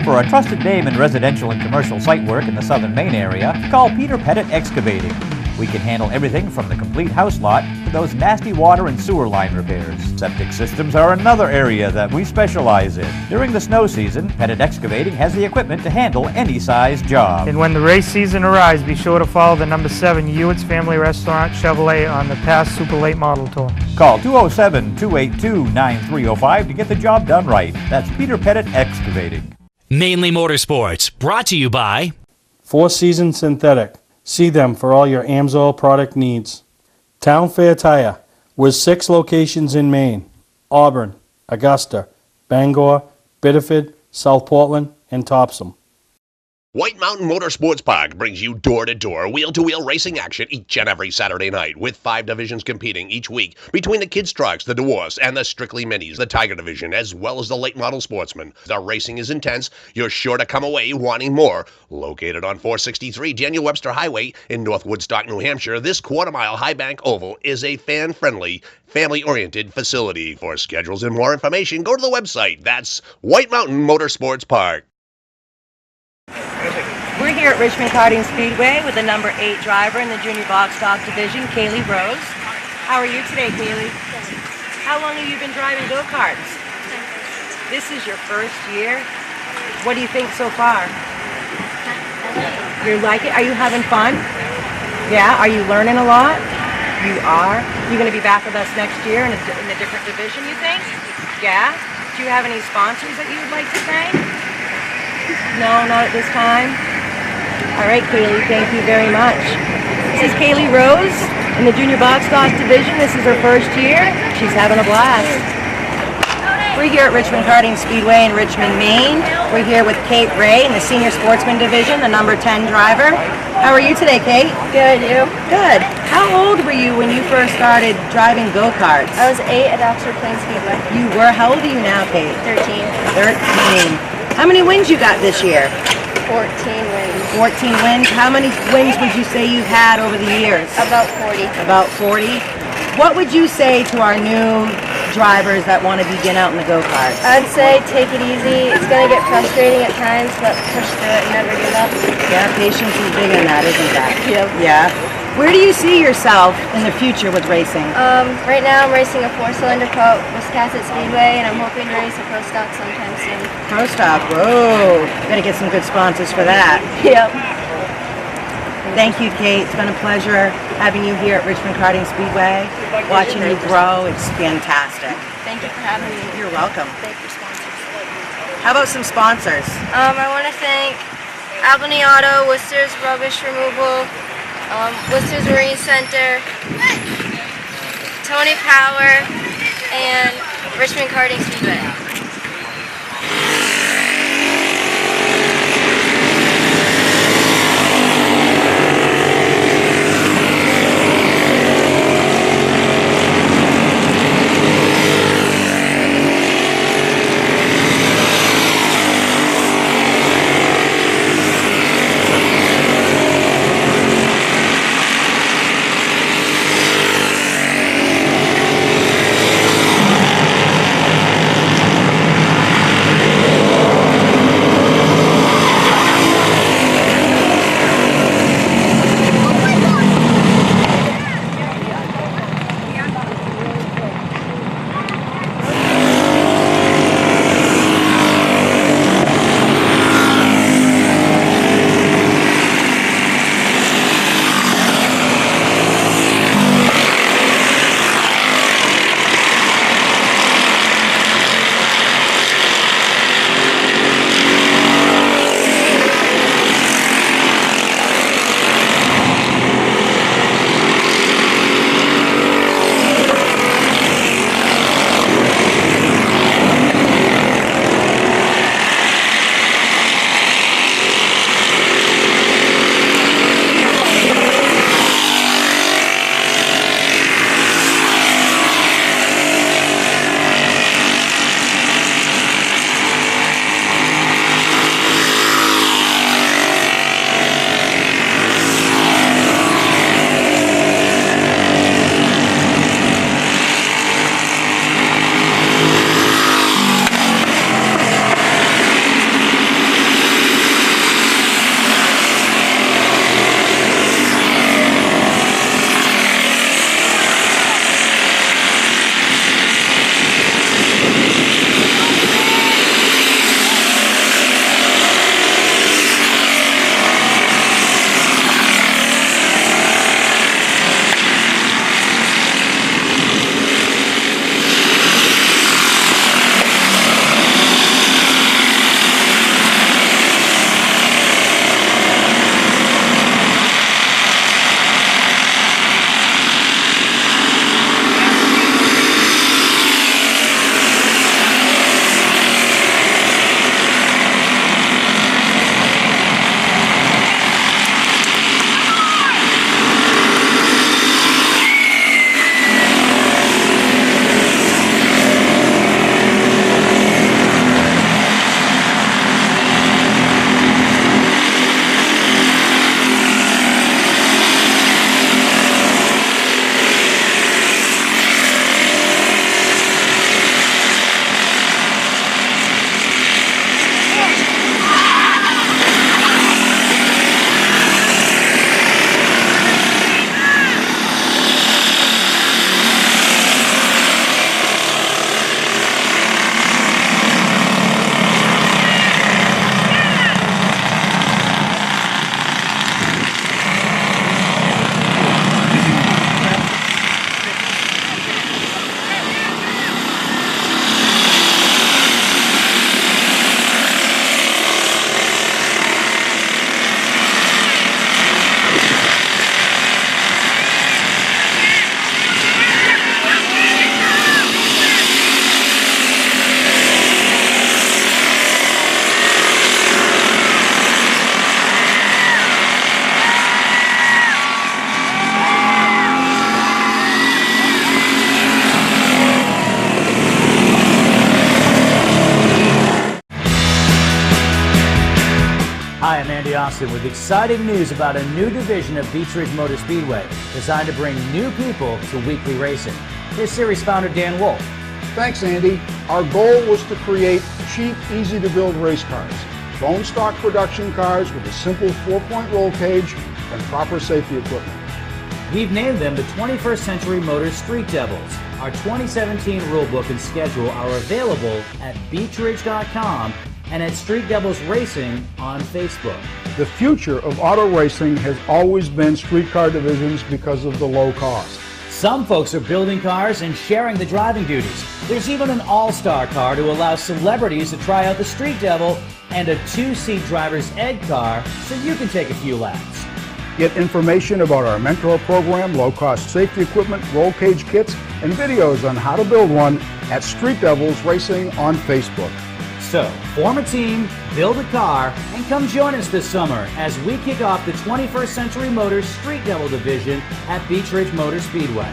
For a trusted name in residential and commercial site work in the southern Maine area, call Peter Pettit Excavating. We can handle everything from the complete house lot to those nasty water and sewer line repairs. Septic systems are another area that we specialize in. During the snow season, Pettit Excavating has the equipment to handle any size job. And when the race season arrives, be sure to follow the number 7 Hewitt's Family Restaurant Chevrolet on the past Super Late Model Tour. Call 207-282-9305 to get the job done right. That's Peter Pettit Excavating. Mainly Motorsports, brought to you by Four Seasons Synthetic. See them for all your AMSOIL product needs. Town Fair Tire, with 6 locations in Maine: Auburn, Augusta, Bangor, Biddeford, South Portland, and Topsom. White Mountain Motorsports Park brings you door-to-door, wheel-to-wheel racing action each and every Saturday night, with 5 divisions competing each week between the kids' trucks, the dwarfs, and the strictly minis, the Tiger division, as well as the late model sportsmen. The racing is intense. You're sure to come away wanting more. Located on 463 Daniel Webster Highway in North Woodstock, New Hampshire, this quarter-mile High Bank Oval is a fan-friendly, family-oriented facility. For schedules and more information, go to the website. That's White Mountain Motorsports Park. We're here at Richmond Karting Speedway with the number 8 driver in the junior box stock division, Kaylee Rose. How are you today, Kaylee? How long have you been driving go-karts? This is your first year? What do you think so far? You like it? Are you having fun? Yeah? Are you learning a lot? You are? You going to be back with us next year in a different division, you think? Yeah? Do you have any sponsors that you would like to thank? No, not at this time? All right, Kaylee, thank you very much. This is Kaylee Rose in the junior box stock division. This is her first year. She's having a blast. We're here at Richmond Karting Speedway in Richmond, Maine. We're here with Kate Ray in the senior sportsman division, the number 10 driver. How are you today, Kate? Good, you? Good. How old were you when you first started driving go-karts? I was 8 at Oxford Plains Speedway. You were? How old are you now, Kate? 13. 13. How many wins you got this year? 14 wins. 14 wins. How many wins would you say you've had over the years? About 40. About 40. What would you say to our new drivers that want to begin out in the go-karts? I'd say take it easy. It's going to get frustrating at times, but push through it and never give up. Yeah, patience is big in that, isn't that? Yep. Yeah. Where do you see yourself in the future with racing? Right now I'm racing a 4-cylinder car at Wiscasset Speedway, and I'm hoping to race a pro stock sometime soon. Pro stock, whoa. Gotta get some good sponsors for that. Yep. Thank you, Kate. It's been a pleasure having you here at Richmond Karting Speedway. Watching you grow, it's fantastic. Thank you for having me. You're welcome. Thank you, sponsors. How about some sponsors? I want to thank Albany Auto, Worcester's Rubbish Removal, Worcester's Marine Center, Tony Power, and Richmond Karting Speedway. Austin with exciting news about a new division of Beech Ridge Motor Speedway designed to bring new people to weekly racing. Here's series founder Dan Wolf. Thanks, Andy. Our goal was to create cheap, easy-to-build race cars. Bone stock production cars with a simple 4-point roll cage and proper safety equipment. We've named them the 21st Century Motors Street Devils. Our 2017 rulebook and schedule are available at beechridge.com and at Street Devils Racing on Facebook. The future of auto racing has always been street car divisions because of the low cost. Some folks are building cars and sharing the driving duties. There's even an all-star car to allow celebrities to try out the Street Devil and a 2-seat driver's ed car so you can take a few laps. Get information about our mentor program, low-cost safety equipment, roll cage kits, and videos on how to build one at Street Devils Racing on Facebook. So, form a team, build a car, and come join us this summer as we kick off the 21st Century Motors Street Devil Division at Beech Ridge Motor Speedway.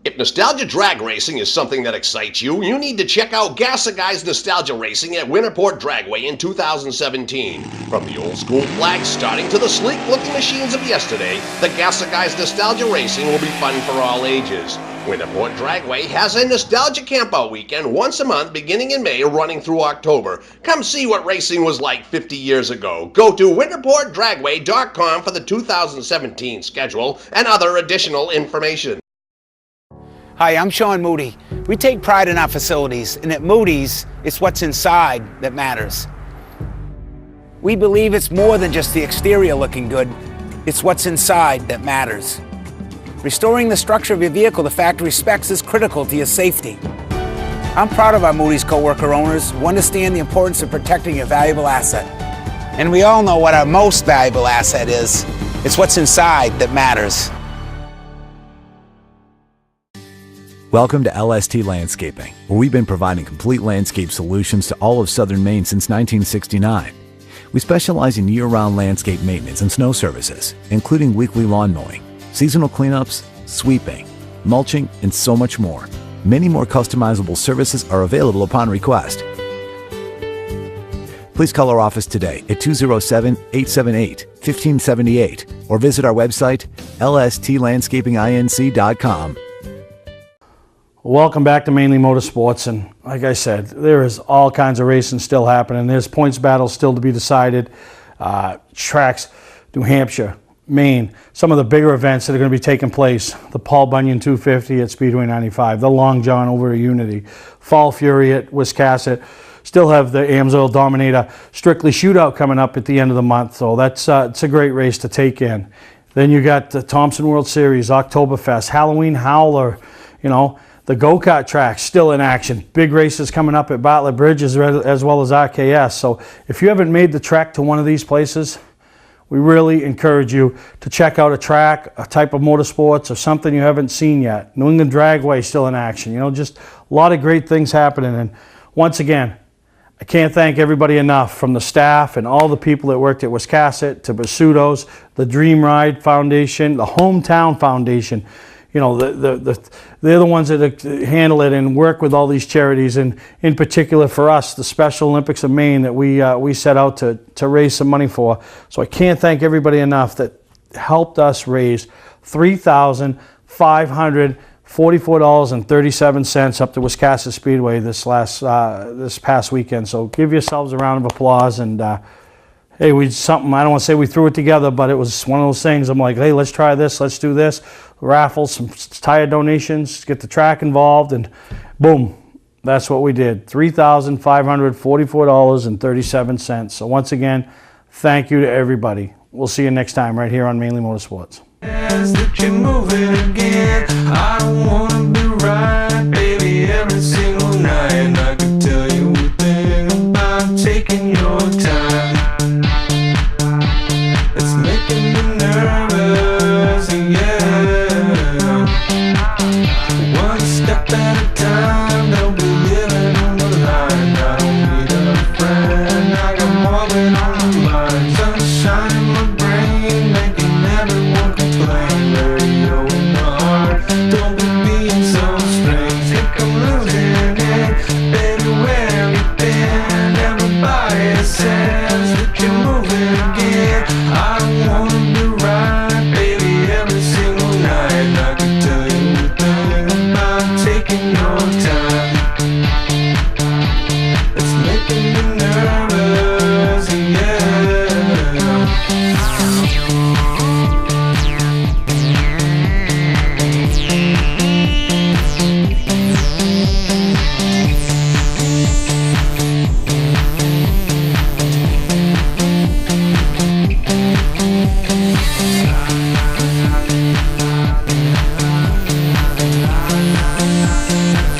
If nostalgia drag racing is something that excites you, you need to check out Gassa Guys Nostalgia Racing at Winterport Dragway in 2017. From the old school flags starting to the sleek-looking machines of yesterday, the Gassa Guys Nostalgia Racing will be fun for all ages. Winterport Dragway has a nostalgia campout weekend once a month beginning in May running through October. Come see what racing was like 50 years ago. Go to winterportdragway.com for the 2017 schedule and other additional information. Hi, I'm Sean Moody. We take pride in our facilities, and at Moody's, it's what's inside that matters. We believe it's more than just the exterior looking good, it's what's inside that matters. Restoring the structure of your vehicle to factory specs is critical to your safety. I'm proud of our Moody's co-worker owners who understand the importance of protecting your valuable asset. And we all know what our most valuable asset is. It's what's inside that matters. Welcome to LST Landscaping, where we've been providing complete landscape solutions to all of southern Maine since 1969. We specialize in year-round landscape maintenance and snow services, including weekly lawn mowing, seasonal cleanups, sweeping, mulching, and so much more. Many more customizable services are available upon request. Please call our office today at 207-878-1578 or visit our website, lstlandscapinginc.com. Welcome back to Mainely Motorsports, and like I said, there is all kinds of racing still happening. There's points battles still to be decided. Tracks, New Hampshire, Maine, some of the bigger events that are going to be taking place. The Paul Bunyan 250 at Speedway 95, the Long John over at Unity, Fall Fury at Wiscasset. Still have the Amsoil Dominator Strictly Shootout coming up at the end of the month, so that's it's a great race to take in. Then you got the Thompson World Series, Oktoberfest, Halloween Howler, you know, the go-kart track still in action. Big races coming up at Bartlett Bridge as well as RKS. So if you haven't made the trek to one of these places, we really encourage you to check out a track, a type of motorsports, or something you haven't seen yet. New England Dragway still in action. You know, just a lot of great things happening. And once again, I can't thank everybody enough, from the staff and all the people that worked at Wiscasset to Basutos, the Dream Ride Foundation, the Hometown Foundation. You know, they're the ones that handle it and work with all these charities, and in particular for us, the Special Olympics of Maine that we set out to raise some money for. So I can't thank everybody enough that helped us raise $3,544.37 up to Wiscasset Speedway this past weekend. So give yourselves a round of applause. And hey, I don't want to say we threw it together, but it was one of those things. I'm like, hey, let's try this, let's do this. Raffles, some tire donations, get the track involved, and boom, that's what we did. $3,544.37. So once again, thank you to everybody. We'll see you next time right here on Mainly Motorsports. I don't wanna be right, baby, every single night. I could tell you a thing about taking your time. It's making me nervous, yeah. One step at a time, they'll be living on the line. I don't need a friend, I got more than on my mind. Sunshine in my brain, making everyone complain. Radio in the heart, don't be being so strange. Think I'm losing it, baby, where have you been? Everybody flying.